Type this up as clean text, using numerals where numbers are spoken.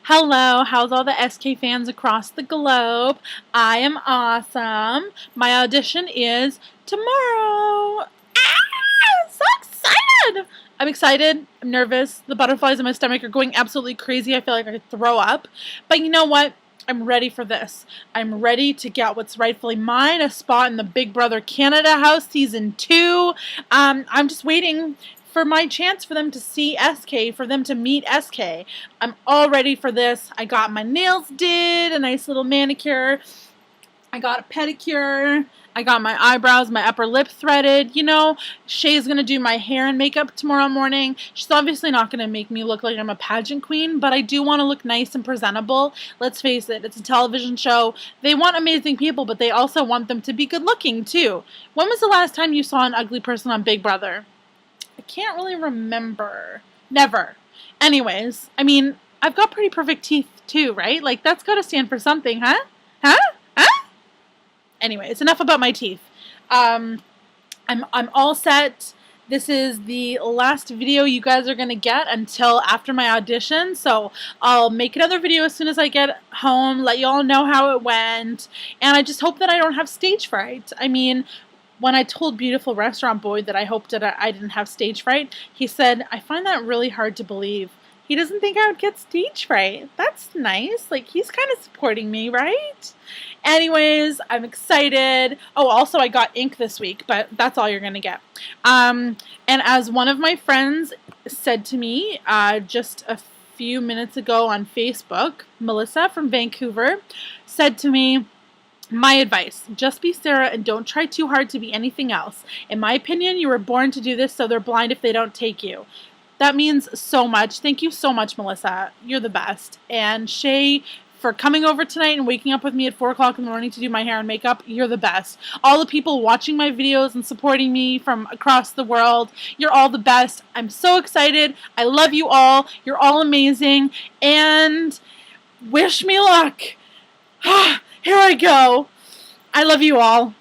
Hello, how's all the SK fans across the globe? I am awesome. My audition is tomorrow. So excited! I'm excited. I'm nervous. The butterflies in my stomach are going absolutely crazy. I feel like I could throw up. But you know what? I'm ready for this. I'm ready to get what's rightfully mine, a spot in the Big Brother Canada house season 2. I'm just waiting for my chance for them to see SK, for them to meet SK. I'm all ready for this. I got my nails did, a nice little manicure. I got a pedicure. I got my eyebrows, my upper lip threaded. You know, Shay's going to do my hair and makeup tomorrow morning. She's obviously not going to make me look like I'm a pageant queen, but I do want to look nice and presentable. Let's face it, it's a television show. They want amazing people, but they also want them to be good looking too. When was the last time you saw an ugly person on Big Brother? I can't really remember. Never. Anyways, I mean, I've got pretty perfect teeth too, right? Like, that's got to stand for something, huh? Huh? Huh? Anyways, enough about my teeth. I'm all set. This is the last video you guys are going to get until after my audition, so I'll make another video as soon as I get home, let you all know how it went, and I just hope that I don't have stage fright. I mean, when I told Beautiful Restaurant Boy that I hoped that I didn't have stage fright, he said, I find that really hard to believe. He doesn't think I would get stage fright. That's nice. Like, he's kind of supporting me, right? Anyways, I'm excited. Oh, also, I got ink this week, but that's all you're going to get. And as one of my friends said to me just a few minutes ago on Facebook, Melissa from Vancouver said to me, my advice, just be Sarah and don't try too hard to be anything else. In my opinion, you were born to do this, so they're blind if they don't take you. That means so much. Thank you so much, Melissa. You're the best. And Shay, for coming over tonight and waking up with me at 4 o'clock in the morning to do my hair and makeup, you're the best. All the people watching my videos and supporting me from across the world, you're all the best. I'm so excited. I love you all. You're all amazing. And wish me luck. Here I go. I love you all.